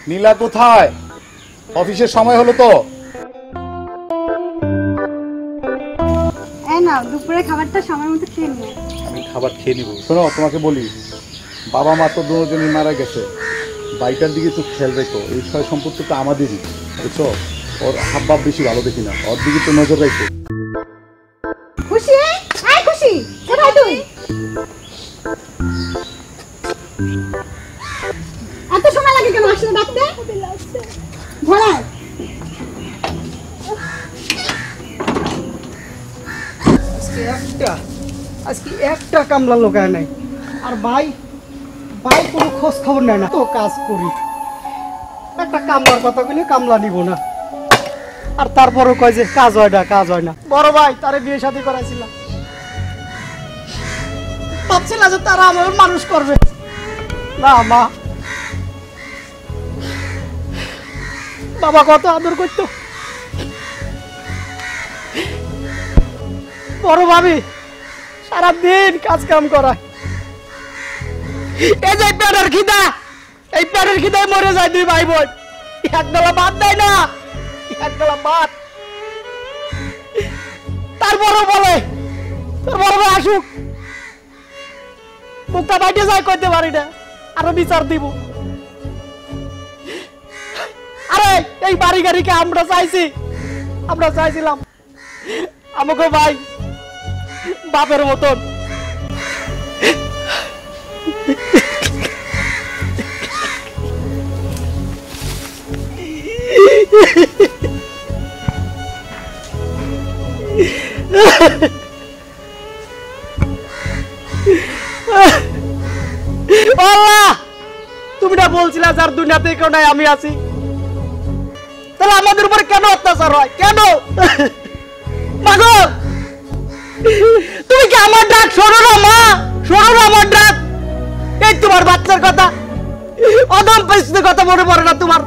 নীলা কোথায়? অফিসের সময় হলো তো। এই নাও দুপুরে খাবারটা সময় মতো খেয়ে নিও। আমি খাবার খেয়ে নিব। শোনো, তোমাকে বলি, বাবা মা তো দুজনই মারা গেছে, বাইটার দিকে একটু খেয়াল রেখো। এই সয় সম্পত্তি তো আমাদেরই, বুঝছো? ওর হাবভাব বেশি ভালো দেখি না, ওর দিকে তো নজর রাখো। খুশি, আয় খুশি, কোথায় তুই? এত সময় লাগে কেন আসলে ডাকতে? ঘরে আজকে একটা কামলা লোকায় নাই। আর ভাই ভাই কোনো খোঁজ খবর নেয় না। তো কাজ করি, একটা কামলার কথা বলে কামলা নিব না। আর তারপরও কয় যে কাজ হয় না, কাজ হয় না। বড় ভাই তারে বিয়ে শাদী করাইছিলাম, ভাবছিলাম যে তারা আমার মানুষ করবে না। মা বাবা কত আদর করতো। বড় ভাবি সারাদিন কাজ কাম করায়। এই যে পেটের খিদা, এই পেটের খিদায় মরে যায় দুই ভাই বোন। একবেলা ভাত দেয় না, একবেলা ভাত। তারপরও বলে তোর বড় ভাই আসুক, মুখটা বাইটে যায় করতে পারি না, আরো বিচার দিব। আরে এই বাড়ি গাড়িকে আমরা চাইছিলাম আমাকে ভাই বাপের মতন। তুমি না বলছিলা যার দুনিয়াতে কেউ নাই আমি আছি, তাহলে আমাদের উপরে কেন অত্যাচার হয়? কেন মাগো তুমি কি আমার ডাক শোনো না? মা শোনো না আমার ডাক। এই তোমার বাচ্চার কথা, অদম পরিস্থিতির কথা মনে পড়ে না তোমার?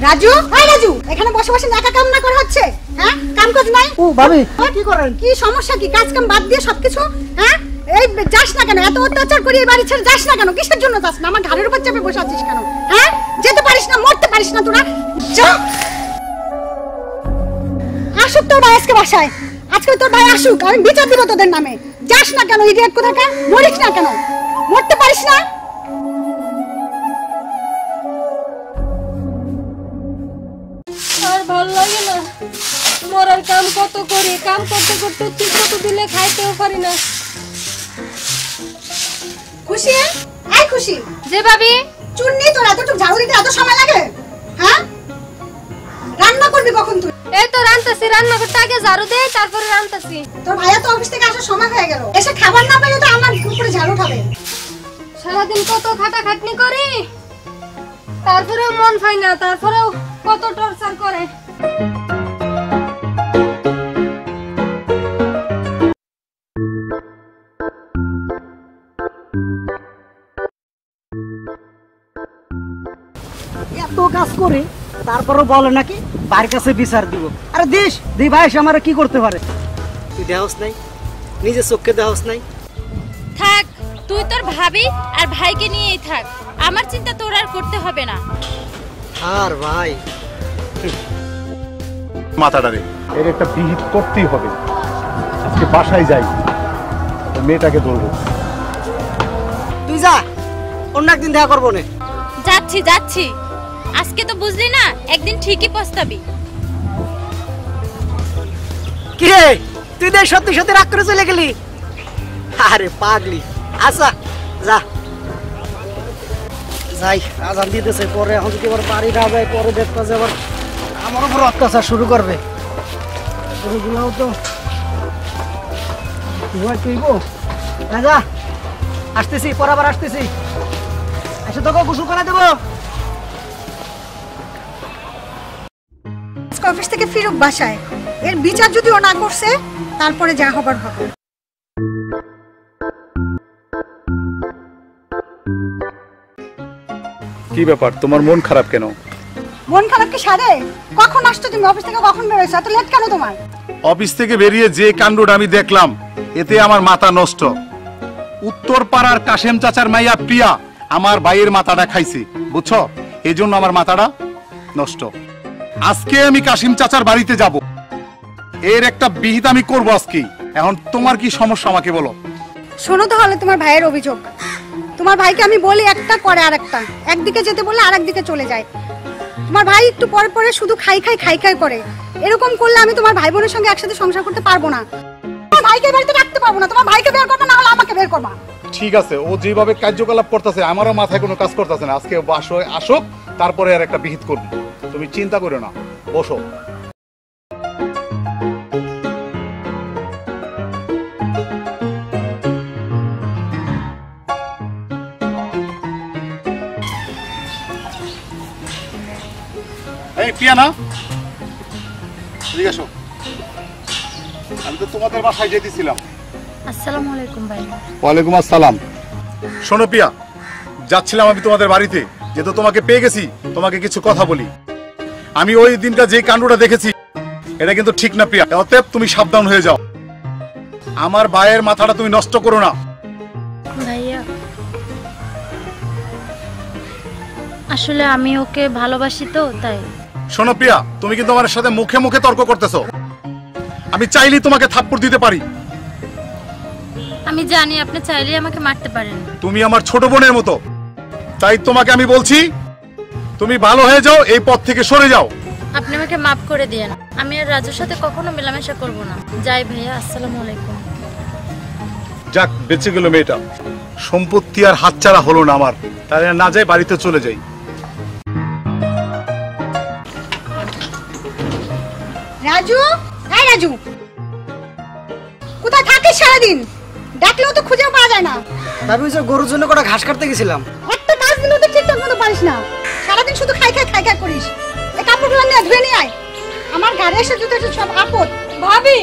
রাজু, হাই রাজু, এখানে বসে বসে একা কাম না করে হচ্ছে? হ্যাঁ, কাম কাজ নাই? ও ভাবি কি করেন? কি সমস্যা কি? কাজ কাম বাদ দিয়ে সবকিছু, হ্যাঁ? এই যাস না কেন? এত অত্যাচার করে এই বাড়ি ছেড়ে যাস না কেন? কিসের জন্য যাস না? আমার ঘাড়ের উপর চেপে বসে আছিস কেন? হ্যাঁ, যেতে পারিস না, মরতে পারিস না তোরা? যা, আসুক তোর ভাই আজকে বাসায়। আজকে তোর ভাই আসুক, আমি বিচার দিব তোদের নামে। যাস না কেন? ইডিয়েট কোথাকার, মরিস না কেন? মরতে পারিস না? আর ভাল লাগে না, মরার কাম কত করি, কাম করতে করতে ঠিক মতো দিলে খাইতেও পারি না। খুশি, আয় খুশি। যে ভাবি চুন্নি, তোর এতটুকু ঝাড়ু দিতে এত সময় লাগে? হ্যাঁ, রান্না করবি কখন তুই? এই তো রান্তাছি, রান্না করতে আগে ঝাড়ু দেই, তারপরে রান্তাছি। তোর ভাইয়া তো অফিস থেকে আসার সময় হয়ে গেল, এসে খাবার না পেলে তো আমার উপরে ঝাড়ু খাবে। সারাদিন কত খাটাখাটনি করি, তারপরেও মন পাই না, তারপরেও কত টর্চার করে। এত কাজ করে তারপরও বলে নাকি বাড়ির কাছে বিচার দিব। আরে দিস দি ভাই এসে আমার কি করতে পারে? তুই দেহস নাই, নিজে চোখকে দেহস নাই। থাক, তুই তোর ভাবি আর ভাইকে নিয়েই থাক, আমার চিন্তা তোর আর করতে হবে না। আর ভাই মাথাটারে এর একটা বিহিত করতেই হবে। আজকে বাসায় যাই, মেয়েটাকে ধরবো। তুই যা, অন্য একদিন দেখা করবো না। যাচ্ছি যাচ্ছি, আজকে তো বুঝলি না, একদিন ঠিকই পস্তাবি। কি রে, তুই দেখ সত্যি সত্যি রাগ করে চলে গেলি? আরে পাগলি, আচ্ছা যা যাই, আজান দিতেছে, পরে এখন যদি আবার বাড়ি না যায়, পরে দেখতে যাবার আমার উপর অত্যাচার শুরু করবে। গরুগুলাও তো যা, আসতেছি, পরে আবার আসতেছি, এসে তোকে গোসল করে দেবো। অফিস থেকে ফিরুক বাসায়, এর বিচার যদি ও না করছে তারপরে যা হবার হবে। কি ব্যাপার, তোমার মন খারাপ কেন? মন খারাপ কি সারে? কখন আসছো তুমি অফিস থেকে, কখন বেরোছো? এত লেট কেন তোমার? অফিস থেকে বেরিয়ে যে কাণ্ডটা আমি দেখলাম এতে আমার মাথা নষ্ট। উত্তর পাড়ার কাশেম চাচার মাইয়া প্রিয়া আমার ভাইয়ের মাথাটা খাইছে, বুঝছো? এই জন্য আমার মাথাটা নষ্ট। আজকে আমি কাশিম চাচার বাড়িতে যাব, এর একটা বিহিত আমি করবো আজকে। এখন তোমার কি সমস্যা আমাকে বলো। শোনো তাহলে তোমার ভাইয়ের অভিযোগ। তোমার ভাইকে আমি বলি একটা করে আরেকটা, একদিকে যেতে বললে আরেকদিকে চলে যায়। তোমার ভাই একটু পরে পরে শুধু খাই খাই করে। এরকম করলে আমি তোমার ভাই বোনের সঙ্গে একসাথে সংসার করতে পারবো না। তোমার ভাইকে বাড়িতে রাখতে পারবো না। তোমার ভাইকে বের করবে, না হলে আমাকে বের করবা। ঠিক আছে, ও যেভাবে কার্যকলাপ করতেছে আমারও মাথায় কোনো কাজ করতেছে না। আজকে আসুক, তারপরে আর একটা বিহিত করবো। তুমি চিন্তা করো না, বসো। এই পিয়ানা, এদিকে আসো। আমি তো তোমাদের বাসায় যেতেছিলাম। আসসালামু আলাইকুম ভাই। ওয়ালাইকুম আসসালাম। শোনো পিয়া, যাচ্ছিলাম আমি তোমাদের বাড়িতে, যেহেতু তোমাকে পেয়ে গেছি তোমাকে কিছু কথা বলি। আমি ওই দিনটা যে কাণ্ডটা দেখেছি এটা কিন্তু ঠিক না প্রিয়া, অতএব তুমি সাবধান হয়ে যাও। আমার ভাইয়ের মাথাটা তুমি নষ্ট করো না। ভাইয়া আসলে আমি ওকে ভালোবাসি তো তাই। শোনো প্রিয়া, তুমি কিন্তু আমার সাথে মুখে মুখে তর্ক করতেছো। আমি চাইলেই তোমাকে থাপ্পড় দিতে পারি। আমি জানি আপনি চাইলেই আমাকে মারতে পারেন। তুমি আমার ছোট বোনের মতো, তাই তোমাকে আমি বলছি তুমি ভালো হয়ে যাও, এই পথ থেকে সরে যাও। আপনি আমাকে মাফ করে দিয়েন, আমি আর রাজুর সাথে কখনো মেলামেশা করব না। যাই ভাইয়া, আসসালামু আলাইকুম। যাক, বেঁচে গেল মেয়েটা। সম্পত্তি আর হাতছাড়া হলো না আমার, তাহলে না যাই বাড়িতে চলে যাই। রাজু, এই রাজু, কোথায় থাকিস সারাদিন? ডাকলেও তো খুঁজেও পাওয়া যায় না। ভাবি ওই যে গরুর জন্য কটা ঘাস কাটতে গেছিলাম। একটা কাজ দিলেও তো ঠিকঠাক মতো পারিস না। সারাদিন শুধু খাই খাই করিস। এই কাপড়গুলো নিয়ে ধুয়ে নিয়ে আয়। আমার গাড়ি এসে জুতো সব আপদ। ভাবি,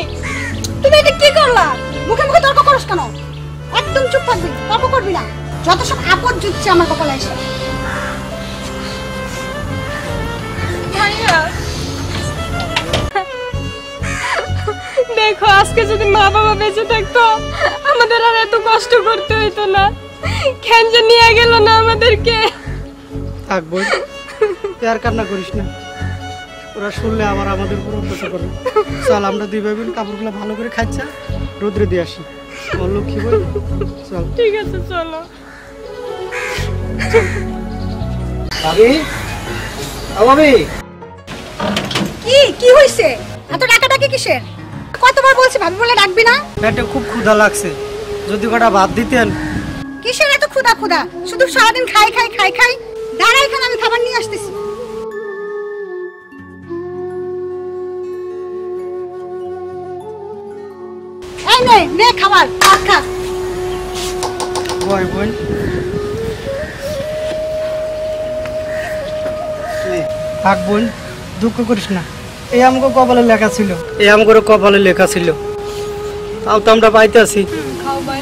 তুমি এটা কি করলা? মুখে মুখে তর্ক করছ কেন? একদম চুপ থাকবি, তর্ক করবি না। যত সব আপদ জুটছে আমার কপালে এসে। ভাইয়া দেখো, আজকে যদি মা বাবা বেঁচে থাকতো আমাদের আর এত কষ্ট করতে হইতো না। কেন যে নিয়ে গেল না আমাদেরকে। থাক বোন, তুই আর কান্না করিস না। ওরা শুনলে আবার আমাদের উপর অত্যাচার করবে। চল আমরা দুই ভাই বোন কাপড়গুলো ভালো করে খাচ্ছা রোদ্রে দিয়ে আসি। আমার লক্ষ্মী বল, চল। ঠিক আছে, চলো। ভাবি, ভাবি, কি হইছে? এত ডাকাডাকি কিসের? কতবার বলছি ভাবি বলে ডাকবি না? পেটে খুব ক্ষুধা লাগছে, যদি কটা ভাত দিতেন। কিসের এত ক্ষুধা? শুধু সারাদিন খাই। দাঁড়া, এখানে আমি খাবার নিয়ে আসতেছি। এই নে খাবার, খা। বয় বোন, থাক বোন, দুঃখ করিস না। এই আমাকে কপালে লেখা ছিল, তাও তো আমরা পাইতে আছি। খাও ভাই,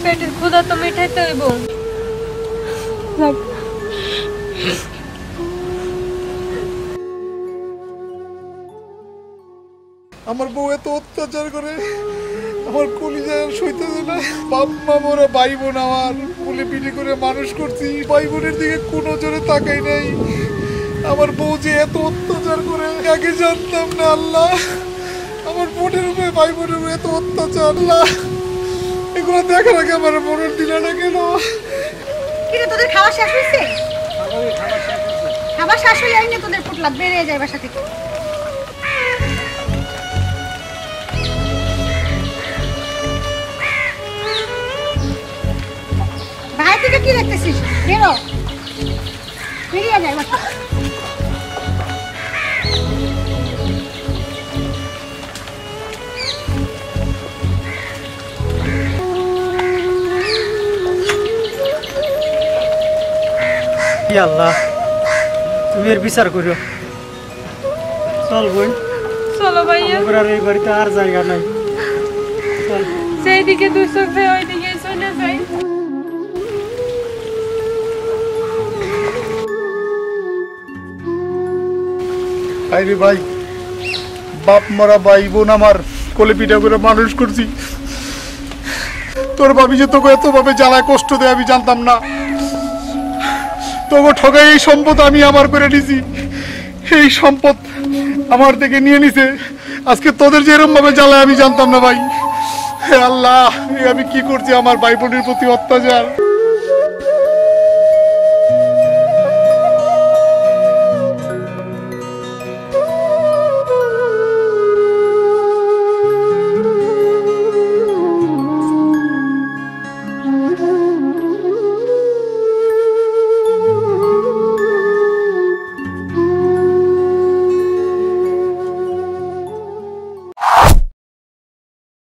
পেটের ক্ষুধা তো মিটাইতে হইব। আমার বউ এত অত্যাচার করে, আমার কলিজায় সইতেছে না। বাপ মা মোরা ভাই বোন আমার কুলে পিঠে করে মানুষ করছি, ভাই বোনের দিকে কোনো জোরে তাকাই নাই। আমার বউ যে এত অত্যাচার করে আগে জানতাম না। আল্লাহ, আমার বোনের উপরে ভাই বোনের উপরে এত অত্যাচার, আল্লাহ এগুলো দেখার আগে আমার মনের দিল না কেন? কিরে, তোদের খাওয়া শেষ হয়েছে? খাবার শেষ হয়ে যায়নি, তোদের পুটলা বেরিয়ে যায় বাসা থেকে। ভাই থেকে কি দেখতেছিস? বেরিয়ে যায় বাসা। আল্লাহ, তুমি এর বিচার করো। চল বোন, চলো ভাইয়া, আর এই বাড়িতে আর জায়গা নাই। চল, সেই দিকে দুই চোখে ওইদিকে চলে যাই। আরে ভাই, বাপ মারা ভাই বোন আমার কোলে পিঠা করে মানুষ করছি, তোর ভাবি যে তোকে এতভাবে জ্বালায় কষ্ট দেয় আমি জানতাম না। তোকে ঠকাই এই সম্পদ আমি আমার করে নিছি, এই সম্পদ আমার থেকে নিয়ে নিছে, আজকে তোদের যে এরকম ভাবে জ্বালায় আমি জানতাম না ভাই। হে আল্লাহ, আমি কি করছি, আমার ভাই বোনের প্রতি অত্যাচার।